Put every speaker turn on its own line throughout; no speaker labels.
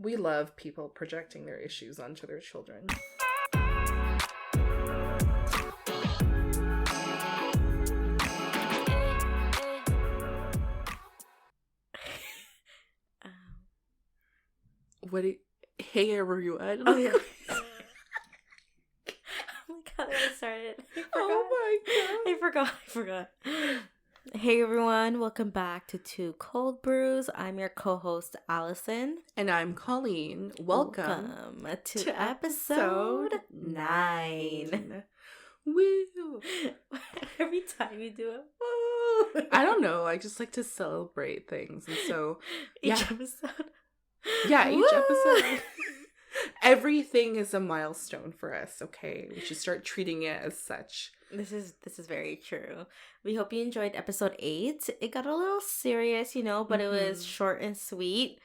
We love people projecting their issues onto their children. Hey everyone.
Oh, yeah. Oh my god, I started. I forgot. Hey everyone, welcome back to Two Cold Brews. I'm your co-host Allison.
And I'm Coleen. Welcome
to episode 9.
Woo!
Every time you do it, woo!
I don't know. I just like to celebrate things. And so,
each episode.
Yeah, each
Woo!
episode. Everything is a milestone for us, okay? We should start treating it as such.
This is very true. We hope you enjoyed episode 8. It got a little serious, but it was short and sweet.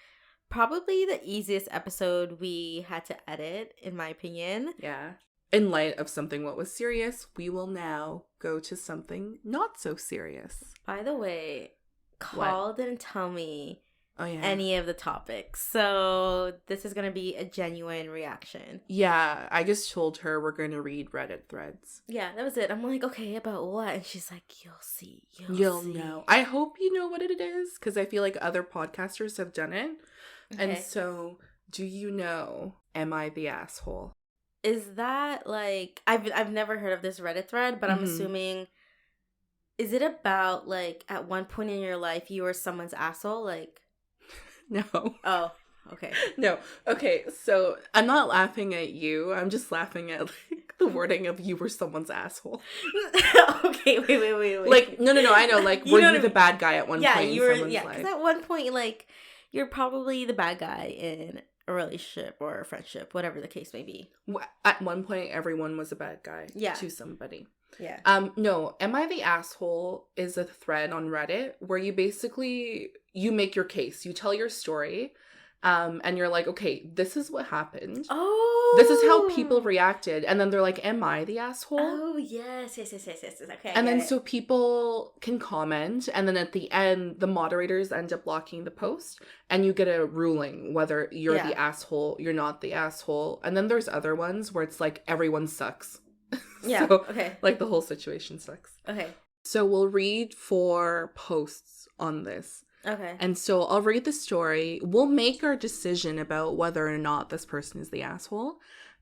Probably the easiest episode we had to edit, in my opinion.
Yeah. In light of something what was serious, we will now go to something not so serious.
By the way, Carl didn't tell me any of the topics. So this is going to be a genuine reaction.
Yeah, I just told her we're going to read Reddit threads.
Yeah, that was it. I'm like, okay, about what? And she's like, you'll see.
You'll know. I hope you know what it is, because I feel like other podcasters have done it. Okay. And so, do you know, am I the asshole?
Is that like, I've never heard of this Reddit thread, but I'm assuming, is it about like at one point in your life you were someone's asshole? Like,
no.
Oh, okay.
No. Okay, so I'm not laughing at you. I'm just laughing at like the wording of you were someone's asshole.
Okay, wait.
Like, no, I know. Like, were you the bad guy at one point
you were,
in someone's life?
Because at one point, like, you're probably the bad guy in a relationship or a friendship, whatever the case may be.
At one point, everyone was a bad guy to somebody.
Yeah.
No, am I the asshole is a thread on Reddit where you basically, you make your case. You tell your story, and you're like, okay, this is what happened.
Oh.
This is how people reacted. And then they're like, am I the asshole?
Oh, yes. Okay.
And then so people can comment, and then at the end, the moderators end up blocking the post, and you get a ruling whether you're the asshole, you're not the asshole. And then there's other ones where it's like, everyone sucks.
Yeah,
so,
okay.
Like, the whole situation sucks.
Okay.
So we'll read 4 posts on this.
Okay.
And so I'll read the story. We'll make our decision about whether or not this person is the asshole.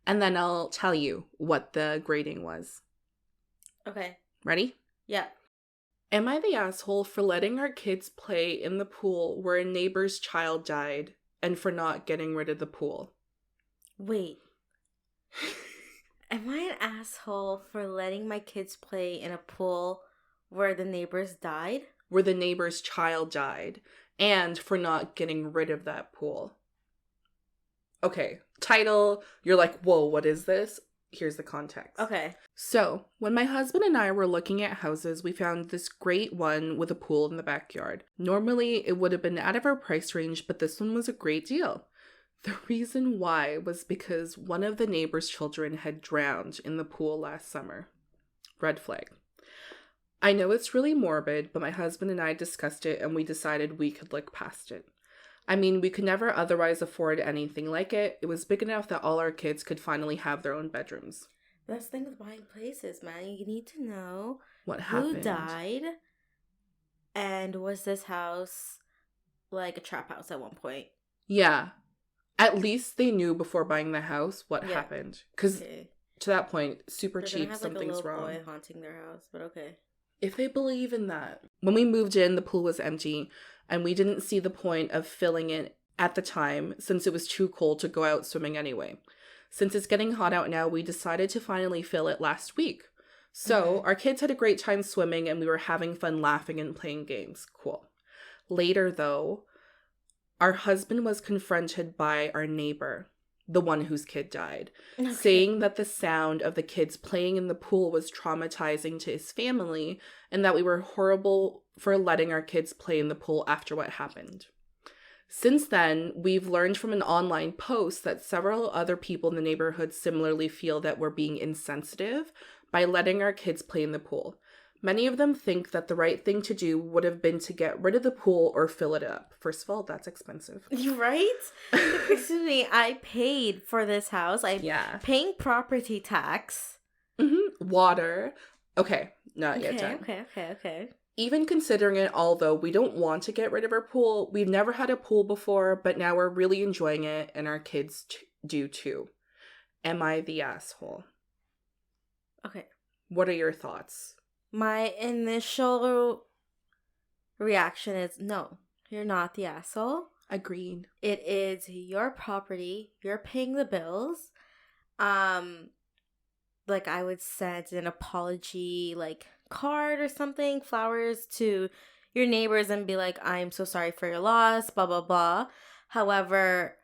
And then I'll tell you what the grading was.
Okay.
Ready?
Yeah.
Am I the asshole for letting our kids play in the pool where a neighbor's child died and for not getting rid of the pool?
Wait. Am I an asshole for letting my kids play in a pool where the neighbors died?
Where the neighbor's child died, and for not getting rid of that pool. Okay, title, you're like, whoa, what is this? Here's the context.
Okay.
So, when my husband and I were looking at houses, we found this great one with a pool in the backyard. Normally, it would have been out of our price range, but this one was a great deal. The reason why was because one of the neighbor's children had drowned in the pool last summer. Red flag. I know it's really morbid, but my husband and I discussed it and we decided we could look past it. I mean, we could never otherwise afford anything like it. It was big enough that all our kids could finally have their own bedrooms.
That's the thing with buying places, man. You need to know
what happened.
Who died, and was this house like a trap house at one point?
Yeah. At least they knew before buying the house what happened. Because to that point, super cheap, something's wrong.
Boy haunting their house, but okay.
If they believe in that. When we moved in, the pool was empty, and we didn't see the point of filling it at the time since it was too cold to go out swimming anyway. Since it's getting hot out now, we decided to finally fill it last week. So our kids had a great time swimming, and we were having fun laughing and playing games. Cool. Later, though, our husband was confronted by our neighbor, the one whose kid died, saying that the sound of the kids playing in the pool was traumatizing to his family and that we were horrible for letting our kids play in the pool after what happened. Since then, we've learned from an online post that several other people in the neighborhood similarly feel that we're being insensitive by letting our kids play in the pool. Many of them think that the right thing to do would have been to get rid of the pool or fill it up. First of all, that's expensive.
Right? Excuse me, I paid for this house. I'm paying property tax.
Water. Okay, not yet done.
Okay.
Even considering it, although we don't want to get rid of our pool, we've never had a pool before, but now we're really enjoying it, and our kids do too. Am I the asshole?
Okay.
What are your thoughts?
My initial reaction is no, you're not the asshole.
Agreed.
It is your property. You're paying the bills. Like I would send an apology card or something, flowers to your neighbors and be like, I'm so sorry for your loss, blah, blah, blah. However,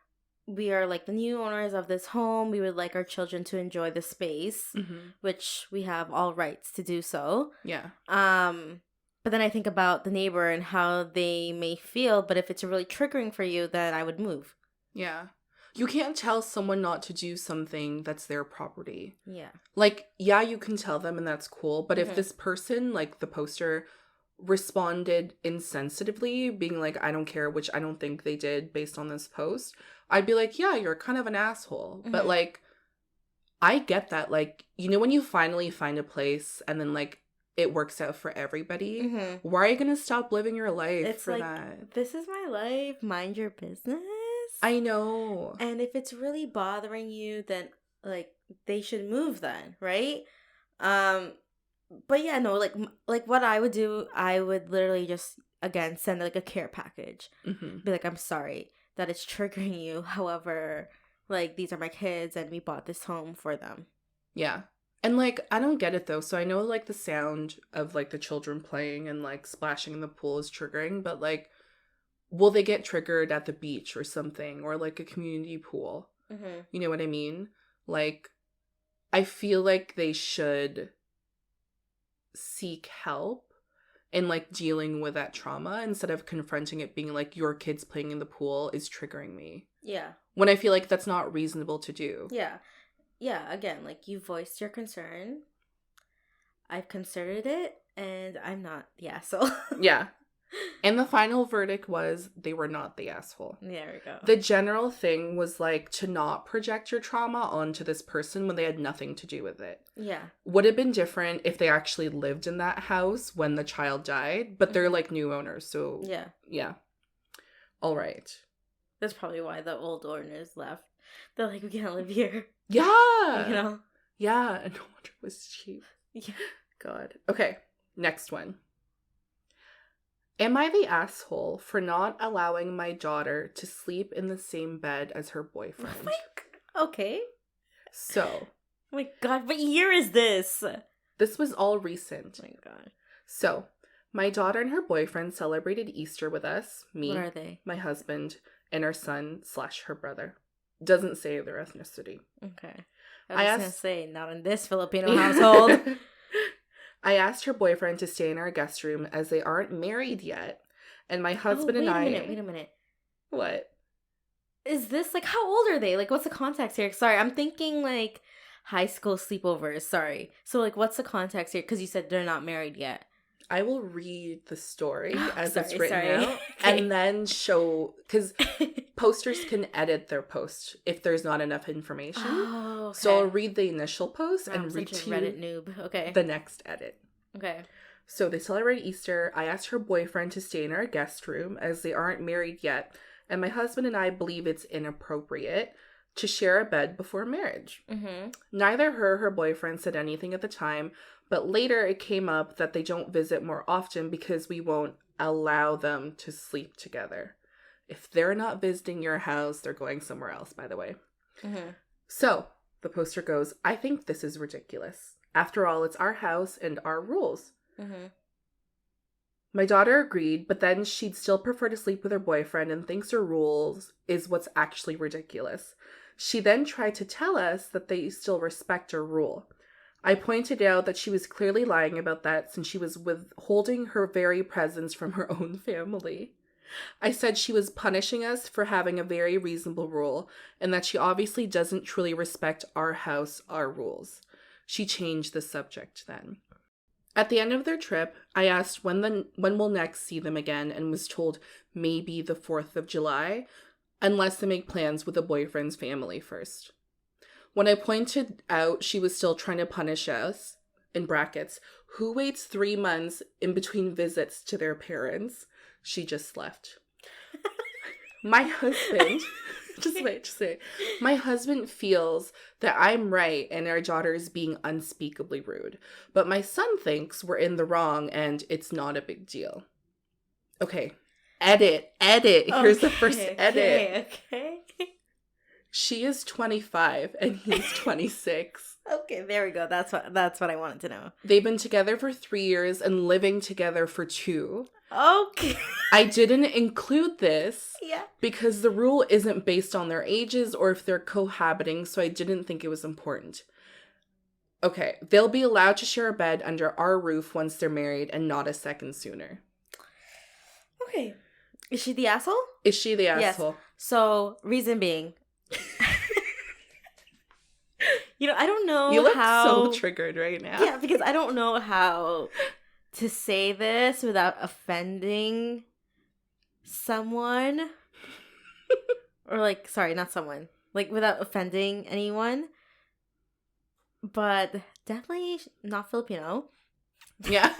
we are the new owners of this home. We would like our children to enjoy the space, which we have all rights to do so.
Yeah.
But then I think about the neighbor and how they may feel, but if it's really triggering for you, then I would move.
Yeah. You can't tell someone not to do something that's their property.
Yeah.
Yeah, you can tell them and that's cool. But if this person, the poster, responded insensitively, being like, I don't care, which I don't think they did based on this post, I'd be like, yeah, you're kind of an asshole. But I get that. When you finally find a place and then it works out for everybody, why are you going to stop living your life for that?
This is my life. Mind your business.
I know.
And if it's really bothering you, then they should move then, right? But yeah, no, what I would do, I would literally just again send a care package. Be like, I'm sorry that it's triggering you. However, these are my kids and we bought this home for them.
Yeah. And I don't get it though. So I know the sound of the children playing and splashing in the pool is triggering, but will they get triggered at the beach or something, or a community pool? You know what I mean? I feel like they should seek help in dealing with that trauma instead of confronting it being your kids playing in the pool is triggering me.
Yeah.
When I feel like that's not reasonable to do.
Yeah. Yeah, again, you voiced your concern. I've considered it, and I'm not the asshole.
Yeah. And the final verdict was they were not the asshole.
There we go.
The general thing was to not project your trauma onto this person when they had nothing to do with it.
Yeah.
Would have been different if they actually lived in that house when the child died, but they're new owners, so yeah. All right.
That's probably why the old owners left. They're like, we can't live here.
Yeah.
You know?
Yeah, and no wonder it was cheap.
Yeah.
God. Okay, next one. Am I the asshole for not allowing my daughter to sleep in the same bed as her boyfriend?
Okay.
So.
Oh my God, what year is this?
This was all recent.
Oh my God.
So, my daughter and her boyfriend celebrated Easter with us. Me.
What are they?
My husband, and our son/her brother. Doesn't say their ethnicity.
Okay. I was going to say, not in this Filipino household.
I asked her boyfriend to stay in our guest room as they aren't married yet. And my husband and I...
Wait a minute.
What?
Is this, how old are they? What's the context here? Sorry, I'm thinking, high school sleepovers. Sorry. So, what's the context here? Because you said they're not married yet.
I will read the story as it's written out and then show, because posters can edit their post if there's not enough information.
Oh, okay.
So I'll read the initial post and read to
Reddit noob. Okay.
the next edit.
Okay.
So they celebrate Easter. I asked her boyfriend to stay in our guest room as they aren't married yet, and my husband and I believe it's inappropriate to share a bed before marriage. Neither her boyfriend said anything at the time, but later it came up that they don't visit more often because we won't allow them to sleep together. If they're not visiting your house, they're going somewhere else, by the way. So the poster goes, I think this is ridiculous. After all, it's our house and our rules. My daughter agreed, but then she'd still prefer to sleep with her boyfriend and thinks her rules is what's actually ridiculous. She then tried to tell us that they still respect her rule. I pointed out that she was clearly lying about that since she was withholding her very presence from her own family. I said she was punishing us for having a very reasonable rule and that she obviously doesn't truly respect our house, our rules. She changed the subject then. At the end of their trip, I asked when we'll next see them again and was told maybe the 4th of July, unless they make plans with the boyfriend's family first. When I pointed out she was still trying to punish us, in brackets, who waits 3 months in between visits to their parents, she just left. My husband, just wait. My husband feels that I'm right and our daughter is being unspeakably rude. But my son thinks we're in the wrong and it's not a big deal. Okay. Edit. Here's the first edit.
Okay.
She is 25 and he's 26.
Okay, there we go. That's what I wanted to know.
They've been together for 3 years and living together for 2.
Okay.
I didn't include this
Yeah.
because the rule isn't based on their ages or if they're cohabiting, so I didn't think it was important. Okay, they'll be allowed to share a bed under our roof once they're married and not a second sooner.
Okay. Is she the asshole?
Is she the asshole?
Yes. So, reason being, I don't know
you look
how...
so triggered right now.
Yeah, because I don't know how to say this without offending someone. Or sorry, not someone. Without offending anyone. But definitely not Filipino.
Yeah.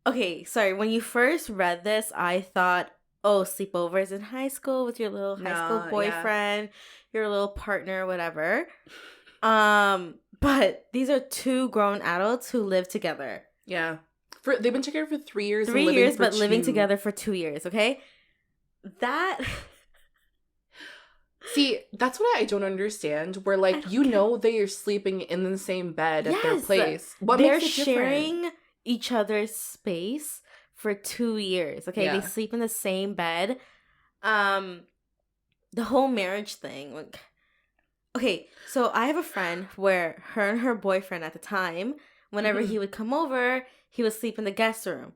Okay, sorry. When you first read this, I thought, oh, sleepovers in high school with your little high school boyfriend, your little partner, whatever. But these are 2 grown adults who live together.
Yeah. They've been together for 3 years.
3 years, but living together for 2 years, okay? That...
See, that's what I don't understand. Where, they are sleeping in the same bed at their place. What
they're
makes it different?
sharing each other's space for 2 years, okay?
Yeah.
They sleep in the same bed. The whole marriage thing. Okay, so I have a friend where her and her boyfriend at the time, whenever he would come over, he would sleep in the guest room,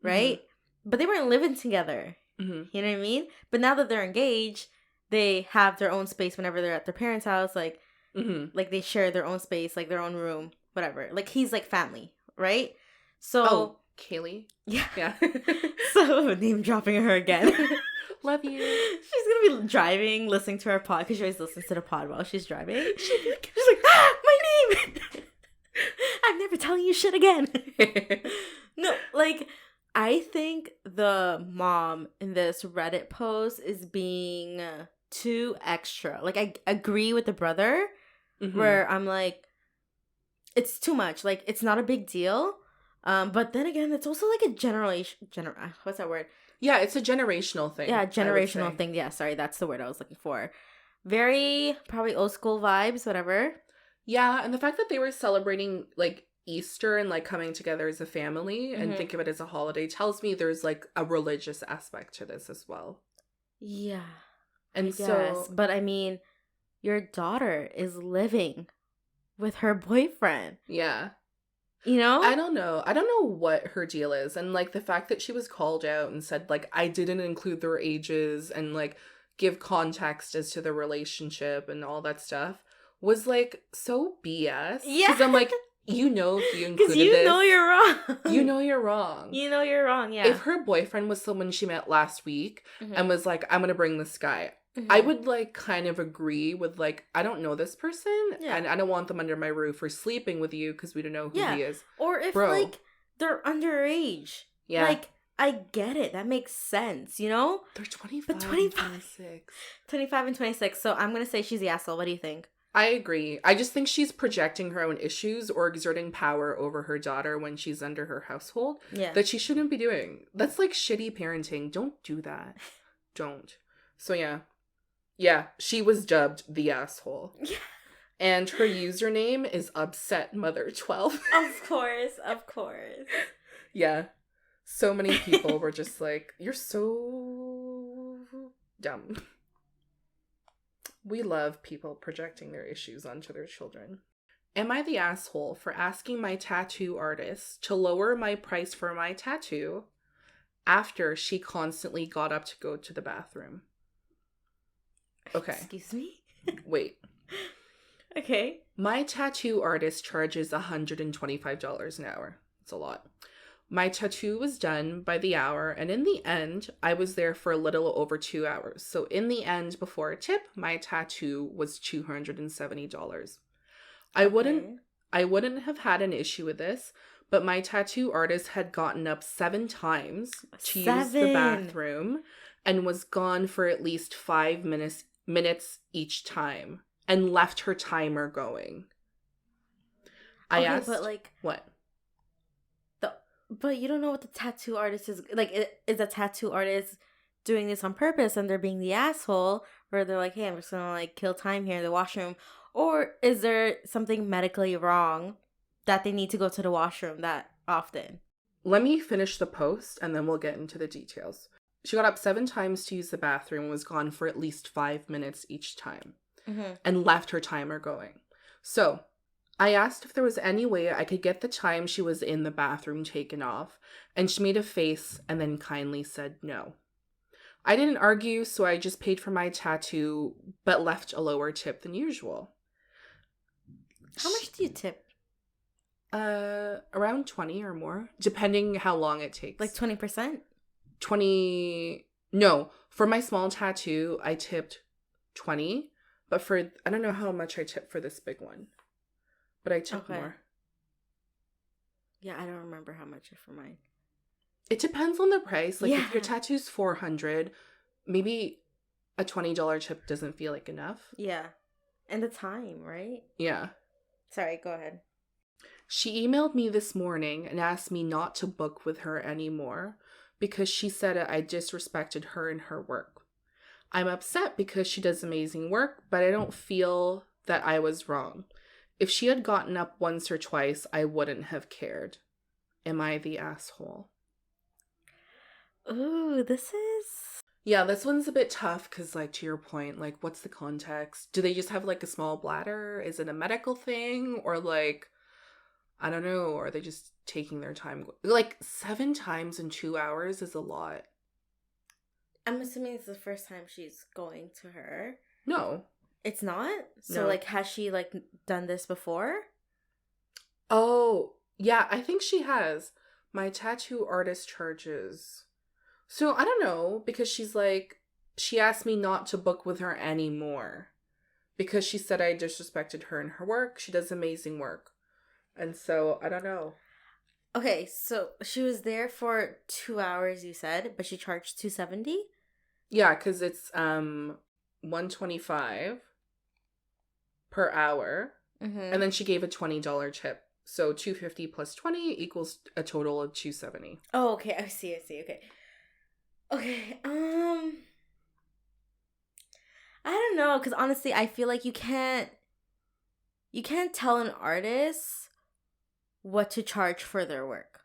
right? Mm-hmm. But they weren't living together. Mm-hmm. You know what I mean? But now that they're engaged, they have their own space whenever they're at their parents' house. They share their own space, their own room, whatever. He's family, right? So,
Kaylee?
Yeah. So, name dropping her again.
Love you.
She's gonna be driving, listening to our pod, because she always listens to the pod while she's driving. She's like, my name! I'm never telling you shit again. No, I think the mom in this Reddit post is being too extra. I agree with the brother, where I'm it's too much. It's not a big deal. But then again, it's also a what's that word?
Yeah, it's a generational thing.
Yeah, generational thing. Yeah, sorry, that's the word I was looking for. Very probably old school vibes, whatever.
Yeah, and the fact that they were celebrating Easter and coming together as a family and think of it as a holiday tells me there's a religious aspect to this as well.
Yeah.
And so,
but I mean, your daughter is living with her boyfriend.
Yeah.
I
don't know. I don't know what her deal is. And the fact that she was called out and said I didn't include their ages and give context as to the relationship and all that stuff was so BS.
Yeah.
Because I'm if you included this. Because
you know you're wrong.
You know you're wrong.
You know you're wrong, yeah.
If her boyfriend was someone she met last week and was I'm going to bring this guy, I would kind of agree with I don't know this person and I don't want them under my roof or sleeping with you because we don't know who he is.
Or if they're underage.
Yeah.
I get it. That makes sense, They're
25
but 25
and 26.
25 and 26. So I'm going to say she's the asshole. What do you think?
I agree. I just think she's projecting her own issues or exerting power over her daughter when she's under her household that she shouldn't be doing. That's shitty parenting. Don't do that. Don't. So yeah, she was dubbed the asshole. Yeah. And her username is upsetmother12.
Of course.
Yeah. So many people were just you're so dumb. We love people projecting their issues onto their children. Am I the asshole for asking my tattoo artist to lower my price for my tattoo after she constantly got up to go to the bathroom? Okay.
Excuse me?
Wait.
Okay.
My tattoo artist charges $125 an hour. It's a lot. My tattoo was done by the hour, and in the end, I was there for a little over 2 hours. So in the end, before a tip, my tattoo was $270. I wouldn't have had an issue with this, but my tattoo artist had gotten up 7 times to use the bathroom and was gone for at least 5 minutes each time and left her timer going. I asked,
but like,
what?
But you don't know what the tattoo artist is like. Is a tattoo artist doing this on purpose and they're being the asshole, where they're like, "Hey, I'm just gonna like kill time here in the washroom," or is there something medically wrong that they need to go to the washroom that often?
Let me finish the post and then we'll get into the details. She got up 7 times to use the bathroom and was gone for at least 5 minutes each time and left her timer going. So I asked if there was any way I could get the time she was in the bathroom taken off, and she made a face and then kindly said no. I didn't argue, so I just paid for my tattoo, but left a lower tip than usual.
How much do you tip?
Around 20 or more, depending how long it takes.
Like 20%?
20, no. For my small tattoo, I tipped 20, but I don't know how much I tipped for this big one. But I took more.
Yeah, I don't remember how much for mine.
It depends on the price. Like, if your tattoo's $400, maybe a $20 tip doesn't feel like enough.
Yeah. And the time, right?
Yeah.
Sorry, go ahead.
She emailed me this morning and asked me not to book with her anymore because she said I disrespected her and her work. I'm upset because she does amazing work, but I don't feel that I was wrong. If she had gotten up once or twice, I wouldn't have cared. Am I the asshole?
Ooh, this is...
Yeah, this one's a bit tough because, like, to your point, like, what's the context? Do they just have, like, a small bladder? Is it a medical thing? Or, like, I don't know. Are they just taking their time? Like, 7 times in 2 hours is a lot.
I'm assuming it's the first time she's going to her.
No.
It's not? So,
No.
like, has she, like, done this before?
Oh, yeah, I think she has. My tattoo artist charges. So, I don't know, because she's like, she asked me not to book with her anymore. Because she said I disrespected her and her work. She does amazing work. And so, I don't know.
Okay, so she was there for 2 hours, you said, but she charged $270?
Yeah, because it's $125 per hour, and then she gave a $20 tip, so $250 plus 20 equals a total of $270.
Oh, okay, I see, okay, I don't know, because honestly, I feel like you can't tell an artist what to charge for their work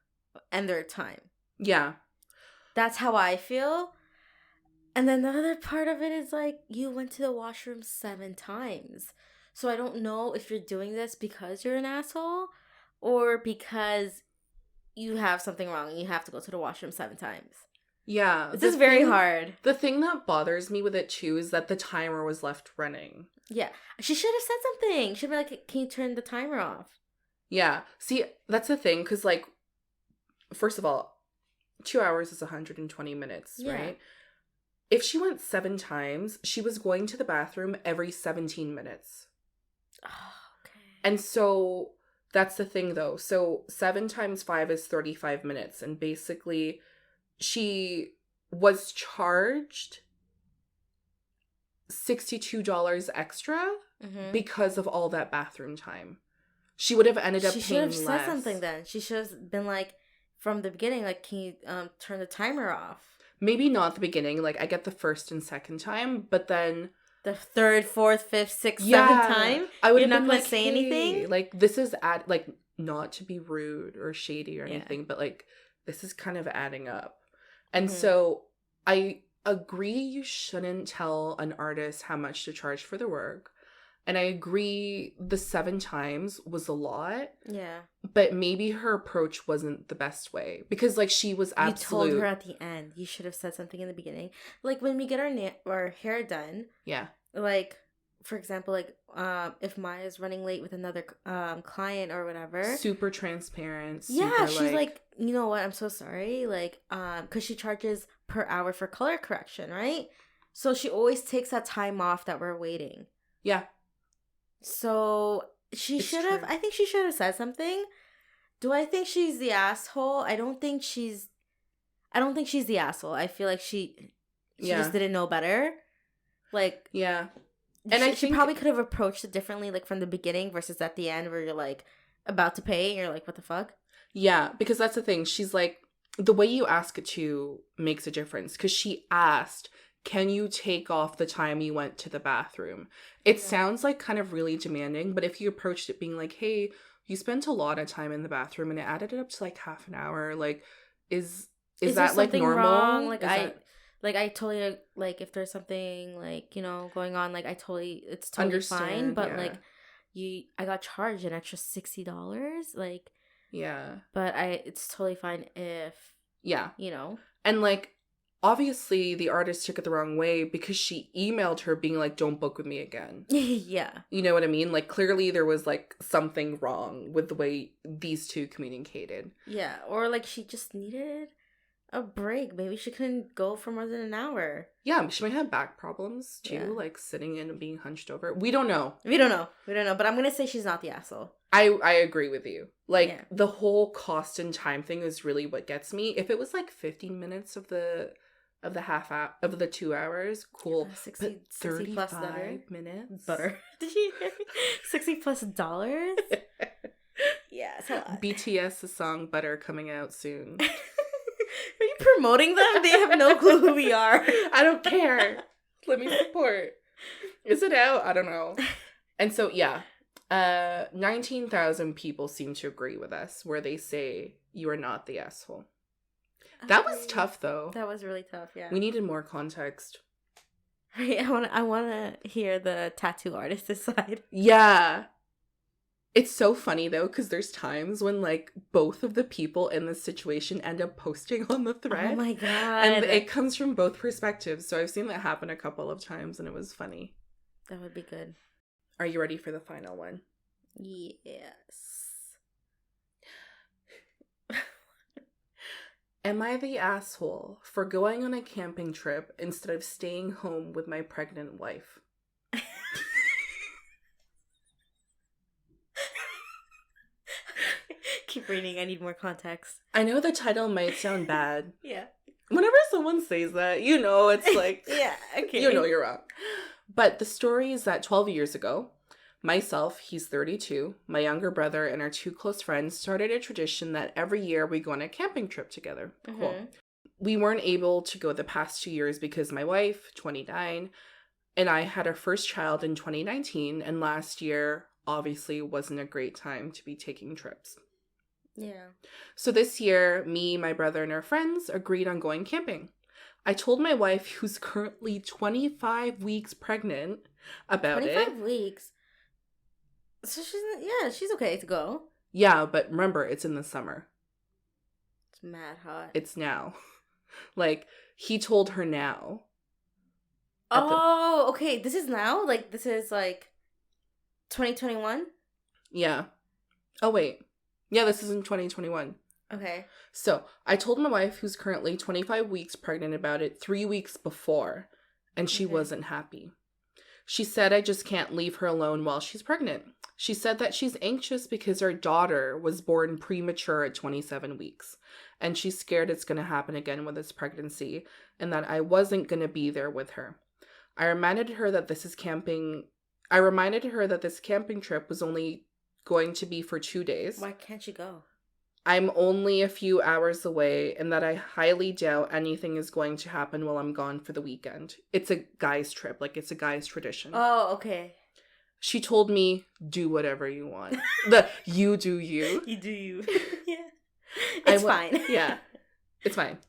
and their time.
Yeah,
that's how I feel. And then the other part of it is like, you went to the washroom 7 times. So I don't know if you're doing this because you're an asshole or because you have something wrong and you have to go to the washroom 7 times.
Yeah.
This is very hard.
The thing that bothers me with it too is that the timer was left running.
Yeah. She should have said something. She'd be like, can you turn the timer off?
Yeah. See, that's the thing, because, like, first of all, 2 hours is 120 minutes, right? If she went 7 times, she was going to the bathroom every 17 minutes.
Oh, okay.
And so that's the thing, though. So 7 times 5 is 35 minutes. And basically, she was charged $62 extra because of all that bathroom time. She would have ended up paying less. She should have said
something then. She should have been like, from the beginning, like, can you turn the timer off?
Maybe not the beginning. Like, I get the first and second time, but then
the third, fourth, fifth, sixth, seventh time,
I would
you're
not
not
going
to say anything.
Like, this is like, not to be rude or shady or anything, but like, this is kind of adding up. And so I agree you shouldn't tell an artist how much to charge for their work. And I agree the 7 times was a lot. Yeah. But maybe her approach wasn't the best way. Because, like, she was absolute.
You told her at the end. You should have said something in the beginning. Like, when we get our hair done.
Yeah.
Like, for example, like if Maya's running late with another client or whatever,
super transparent.
Yeah, she's like, you know what? I'm so sorry. Like, because she charges per hour for color correction, right? So she always takes that time off that we're waiting.
Yeah.
So she should have. I think she should have said something. Do I think she's the asshole? I don't think she's the asshole. I feel like she just didn't know better. Like,
yeah.
And she probably could have approached it differently, like from the beginning versus at the end where you're like about to pay and you're like, what the fuck?
Yeah, because that's the thing. She's like, the way you ask it to makes a difference. Because she asked, can you take off the time you went to the bathroom? It sounds like kind of really demanding, but if you approached it being like, hey, you spent a lot of time in the bathroom and it added it up to like half an hour, like, is that like normal?
Wrong? Like, I totally, like, if there's something, like, you know, going on, like, it's totally fine, but, like, I got charged an extra $60, like,
yeah.
But it's totally fine if, you know.
And, like, obviously the artist took it the wrong way because she emailed her being like, don't book with me again.
Yeah.
You know what I mean? Like, clearly there was, like, something wrong with the way these two communicated.
Yeah, or, like, she just needed a break. Maybe she couldn't go for more than an hour.
Yeah, she might have back problems too, like sitting in and being hunched over. We don't know.
But I'm gonna say she's not the asshole.
I agree with you. Like, the whole cost and time thing is really what gets me. If it was like 15 minutes of the half hour of the 2 hours, cool.
60
35
plus butter.
minutes.
Butter. Did you hear me? $60 plus. Yeah, it's a lot.
BTS the song Butter coming out soon.
Are you promoting them? They have no clue who we are.
I don't care. Let me support. Is it out? I don't know. And so, 19,000 people seem to agree with us where they say you are not the asshole. That was tough, though.
That was really tough, yeah.
We needed more context.
Right, I want to hear the tattoo artist's side.
Yeah. It's so funny, though, because there's times when, like, both of the people in this situation end up posting on the thread.
Oh, my God.
And it comes from both perspectives. So I've seen that happen a couple of times, and it was funny.
That would be good.
Are you ready for the final one?
Yes.
Am I the asshole for going on a camping trip instead of staying home with my pregnant wife?
Keep reading. I need more context.
I know the title might sound bad.
Yeah.
Whenever someone says that, you know, it's like,
yeah, okay.
You know you're wrong. But the story is that 12 years ago, myself, he's 32, my younger brother, and our two close friends started a tradition that every year we go on a camping trip together.
Mm-hmm.
Cool. We weren't able to go the past 2 years because my wife, 29, and I had our first child in 2019, and last year obviously wasn't a great time to be taking trips.
Yeah.
So this year, me, my brother, and our friends agreed on going camping. I told my wife, who's currently 25 weeks pregnant, about
25 weeks? So she's okay to go.
Yeah, but remember, it's in the summer.
It's mad hot.
It's now. Like, he told her now.
Okay. This is now? Like, this is, like, 2021?
Yeah. Oh, wait. Yeah, this is in 2021.
Okay.
So, I told my wife, who's currently 25 weeks pregnant, about it 3 weeks before, and she wasn't happy. She said I just can't leave her alone while she's pregnant. She said that she's anxious because our daughter was born premature at 27 weeks, and she's scared it's going to happen again with this pregnancy, and that I wasn't going to be there with her. I reminded her that this camping trip was only going to be for 2 days.
Why can't you go?
I'm only a few hours away, and that I highly doubt anything is going to happen while I'm gone for the weekend. It's a guy's trip. Like, it's a guy's tradition.
Oh, okay.
She told me, do whatever you want. You do you.
You do you. Yeah. It's fine.
Yeah. It's fine.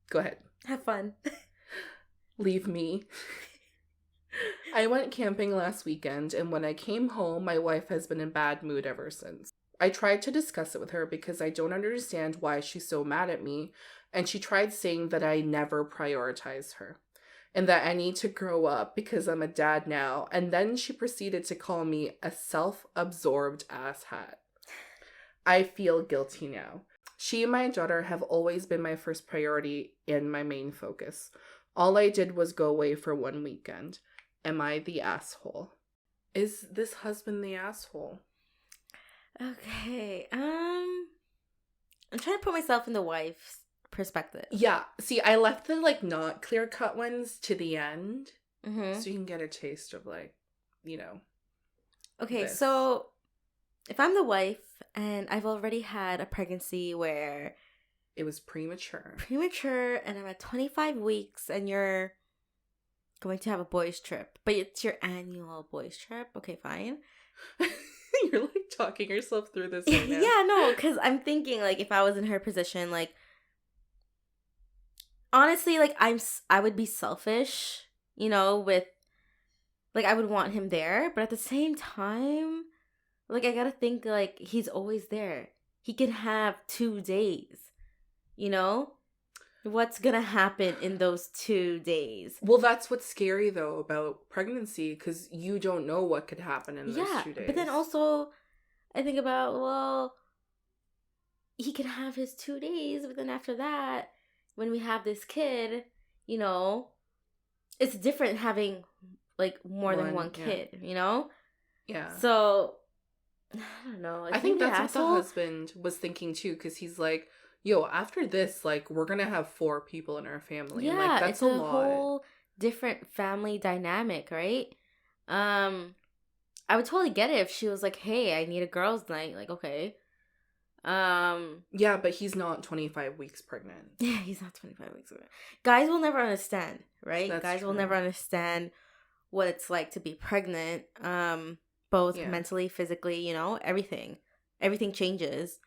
Go ahead.
Have fun.
Leave me. I went camping last weekend, and when I came home, my wife has been in bad mood ever since. I tried to discuss it with her because I don't understand why she's so mad at me, and she tried saying that I never prioritize her. and that I need to grow up because I'm a dad now. And then she proceeded to call me a self-absorbed asshat. I feel guilty now. She and my daughter have always been my first priority and my main focus. All I did was go away for one weekend. Am I the asshole? Is this husband the asshole?
Okay. I'm trying to put myself in the wife's perspective.
Yeah. See, I left the, like, not clear-cut ones to the end.
Mm-hmm.
So you can get a taste of, like, you know.
Okay,
this.
so if I'm the wife and I've already had a pregnancy where
it was premature
and I'm at 25 weeks and you're going to have a boys trip, but it's your annual boys trip, okay, fine.
You're like talking yourself through this right now.
Yeah, no, because I'm thinking, like, if I was in her position, like, honestly, like, I would be selfish, you know, with, like, I would want him there, but at the same time, like, I gotta think, like, he's always there. He can have 2 days, you know? What's gonna happen in those 2 days?
Well, that's what's scary, though, about pregnancy, because you don't know what could happen in those 2 days.
But then also, I think about, well, he can have his 2 days, but then after that, when we have this kid, you know, it's different having, like, more than one kid, you know?
Yeah.
So, I don't know.
I think that's what the husband was thinking, too, because he's like, yo, after this, like, we're gonna have 4 people in our family.
Yeah,
like, that's
it's
a
a
lot.
whole different family dynamic, right? I would totally get it if she was like, hey, I need a girls' night. Like, okay.
Yeah, but he's not 25 weeks pregnant.
Yeah, he's not 25 weeks pregnant. Guys will never understand, right?
That's
Guys
true.
will never understand what it's like to be pregnant. Both mentally, physically, you know, everything. Everything changes.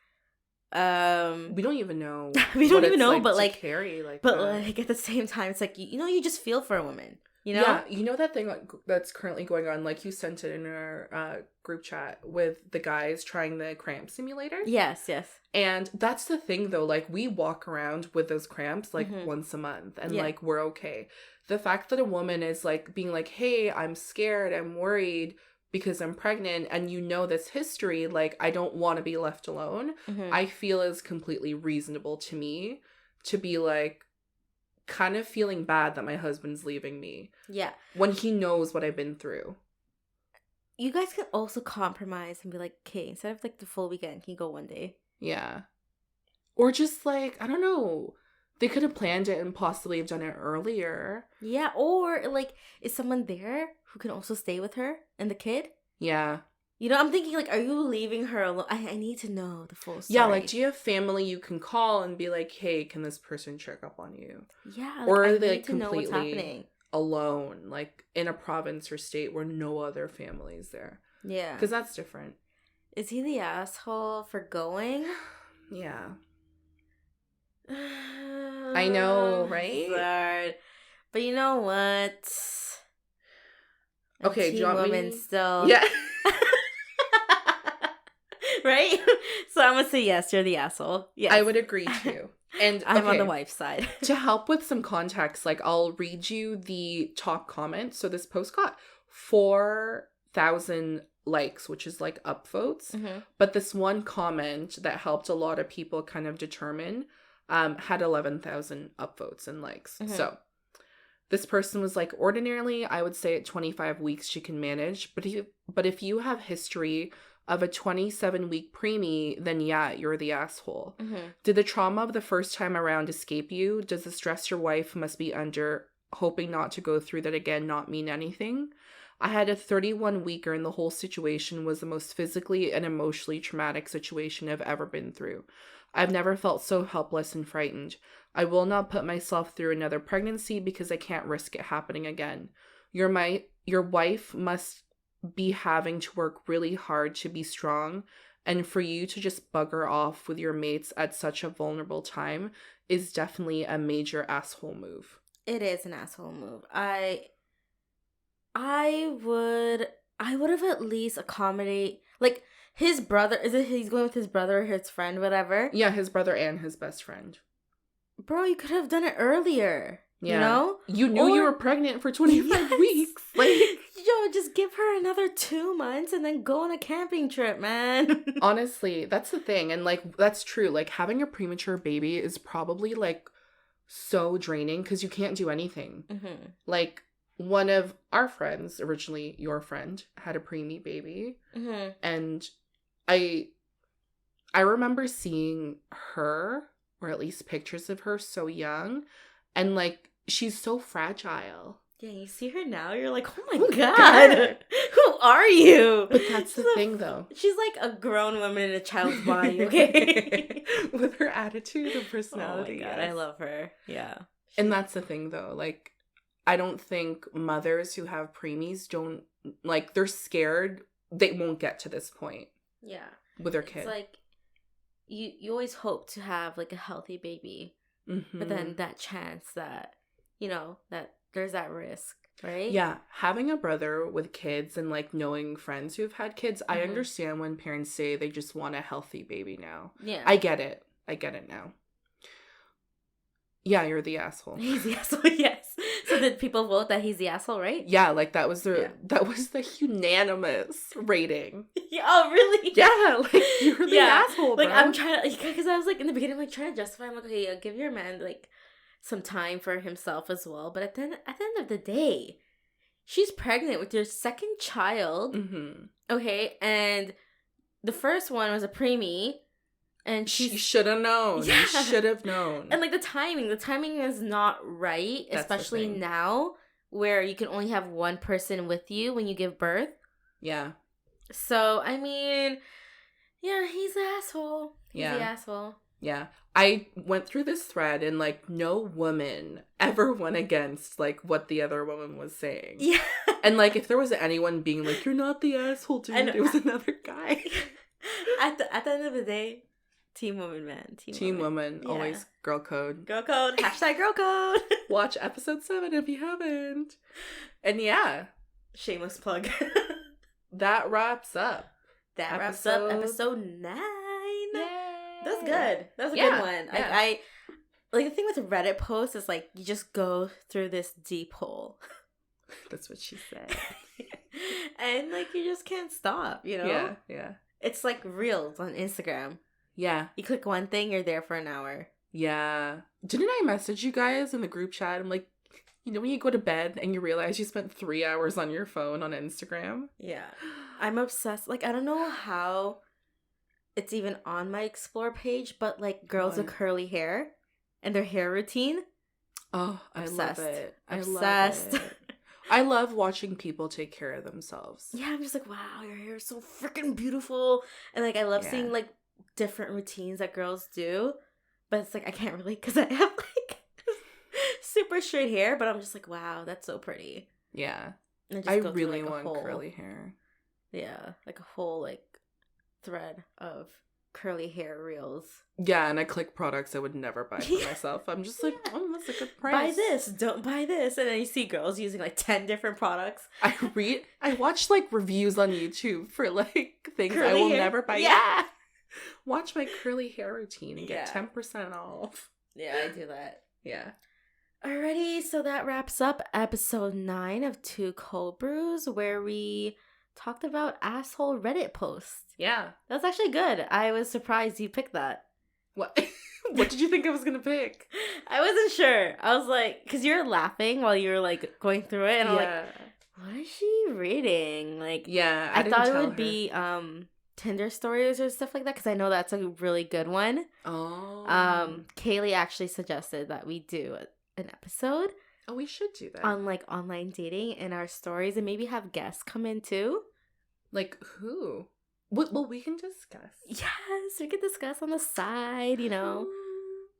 We don't even know.
We don't even know, but like
carry like.
But
that.
like at the same time, it's like you know, you just feel for a woman. You know?
Yeah, you know that thing that's currently going on. Like you sent it in our group chat with the guys trying the cramp simulator.
Yes.
And that's the thing, though. Like we walk around with those cramps like once a month, and like we're okay. The fact that a woman is like being like, "Hey, I'm scared. I'm worried." Because I'm pregnant and you know this history, like, I don't want to be left alone, I feel is completely reasonable to me to be, like, kind of feeling bad that my husband's leaving me.
Yeah.
When he knows what I've been through.
You guys can also compromise and be like, okay, instead of, like, the full weekend, can you go one day?
Yeah. Or just, like, I don't know. They could have planned it and possibly have done it earlier.
Yeah, or, like, is someone there who can also stay with her and the kid?
Yeah.
You know, I'm thinking, like, are you leaving her alone? I need to know the full story.
Yeah, like, do you have family you can call and be like, hey, can this person check up on you?
Yeah, like,
or
I
are they,
need
like,
to know what's
completely
happening.
Alone, like, in a province or state where no other family is there?
Yeah.
Because that's different.
Is he the asshole for going?
Yeah. I know, right?
Sorry. But you know what?
Okay, do you want
woman
me?
Still.
Yeah.
Right? So I'm gonna say yes, you're the asshole. Yes.
I would agree too. And
I'm on the wife's side.
To help with some context, like I'll read you the top comment. So this post got 4,000 likes, which is like upvotes. But this one comment that helped a lot of people kind of determine had 11,000 upvotes and likes. So this person was like, ordinarily, I would say at 25 weeks she can manage. But if you have history of a 27-week preemie, then yeah, you're the asshole. Did the trauma of the first time around escape you? Does the stress your wife must be under, hoping not to go through that again, not mean anything? I had a 31-weeker and the whole situation was the most physically and emotionally traumatic situation I've ever been through. I've never felt so helpless and frightened. I will not put myself through another pregnancy because I can't risk it happening again. Your wife must be having to work really hard to be strong, and for you to just bugger off with your mates at such a vulnerable time is definitely a major asshole move. It is an asshole move.
I would have at least accommodate, like, his brother. Is it he's going with his brother or his friend, whatever?
Yeah, his brother and his best friend.
Bro, you could have done it earlier.
Yeah.
You know?
You knew you were pregnant for 25 weeks. Like,
just give her another 2 months and then go on a camping trip, man.
honestly, that's the thing. And, like, that's true. Like, having a premature baby is probably, like, so draining because you can't do anything.
Mm-hmm.
Like, one of our friends, originally your friend, had a preemie baby.
Mm-hmm.
And I remember seeing her, or at least pictures of her, so young. And, like, she's so fragile.
Yeah, you see her now, you're like, oh my God. Who are you?
But that's the thing, though.
She's like a grown woman in a child's body, okay?
With her attitude and personality.
Oh my God, I love her. Yeah.
And that's the thing, though. Like, I don't think mothers who have preemies don't, like, they're scared they won't get to this point.
Yeah.
With their kid.
It's like, you always hope to have, like, a healthy baby.
Mm-hmm.
But then that chance that, you know, that there's that risk, right?
Yeah. Having a brother with kids and, like, knowing friends who've had kids, I understand when parents say they just want a healthy baby now.
Yeah.
I get it. I get it now. Yeah, you're the asshole.
He's the asshole, yes. So did people vote that he's the asshole, right?
Yeah, like, that was the unanimous rating.
Yeah, oh, really?
Yeah, like, you're the asshole, bro.
Like, I'm trying to, because I was, like, in the beginning, like, trying to justify, I'm like, okay, give your man, like, some time for himself as well. But at the end of the day, she's pregnant with your second child.
Mm-hmm.
Okay, and the first one was a preemie. And
she should have known. Yeah. You should have known.
And, like, the timing is not right, especially now where you can only have one person with you when you give birth.
Yeah.
So, I mean, yeah, he's the asshole. He's the asshole.
Yeah. I went through this thread and, like, no woman ever went against, like, what the other woman was saying.
Yeah.
And, like, if there was anyone being like, you're not the asshole, dude, it was another guy.
At the end of the day, team woman, man. Team
woman. Yeah. Always girl code.
Girl code. Hashtag girl code.
Watch episode 7 if you haven't. And yeah.
Shameless plug.
That wraps up.
Wraps up episode 9.
Yay.
That was good. That was a good one. Yeah. I like, the thing with Reddit posts is, like, you just go through this deep hole.
That's what she said.
And, like, you just can't stop, you know?
Yeah, yeah.
It's like Reels on Instagram.
Yeah.
You click one thing, you're there for an hour.
Yeah. Didn't I message you guys in the group chat? I'm like, you know when you go to bed and you realize you spent 3 hours on your phone on Instagram?
Yeah. I'm obsessed. Like, I don't know how it's even on my Explore page, but, like, girls with curly hair and their hair routine.
Oh, I love it.
Obsessed.
Love it. I love watching people take care of themselves.
Yeah, I'm just like, wow, your hair is so freaking beautiful. And, like, I love seeing, like, different routines that girls do. But it's like, I can't relate because I have, like, super straight hair. But I'm just like, wow, that's so pretty.
Yeah.
I
really want curly hair.
Yeah, like a whole, like, thread of curly hair reels.
Yeah, and I click products I would never buy for myself. I'm just like, oh, that's a good price.
Buy this, don't buy this. And then you see girls using, like, 10 different products.
I watch, like, reviews on YouTube for, like, things
curly
I will
hair.
never buy. Yeah. Watch my curly hair routine and get 10% off.
Yeah, I do that.
Yeah.
Alrighty, so that wraps up episode 9 of Two Cold Brews, where we talked about asshole Reddit posts.
Yeah.
That's actually good. I was surprised you picked that.
What? What did you think I was going to pick?
I wasn't sure. I was like, because you're laughing while you were, like, going through it, and I'm like, what is she reading? Like,
yeah,
I thought it would be Tinder stories or stuff like that, because I know that's a really good one.
Oh.
Kaylee actually suggested that we do an episode.
Oh, we should do that.
On, like, online dating in our stories, and maybe have guests come in too.
Like who? Well, we can discuss.
Yes, we can discuss on the side, you know.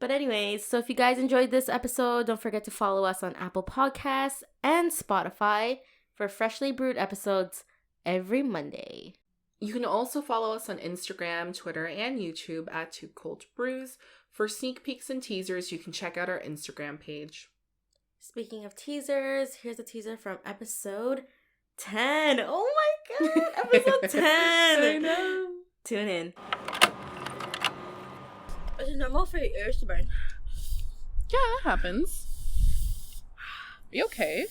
But anyways, so if you guys enjoyed this episode, don't forget to follow us on Apple Podcasts and Spotify for freshly brewed episodes every Monday.
You can also follow us on Instagram, Twitter, and YouTube at Two Cold Brews. For sneak peeks and teasers, you can check out our Instagram page.
Speaking of teasers, here's a teaser from episode 10. Oh my god, episode 10.
I know.
Tune in. Is it normal for your ears to burn?
Yeah, that happens. you okay?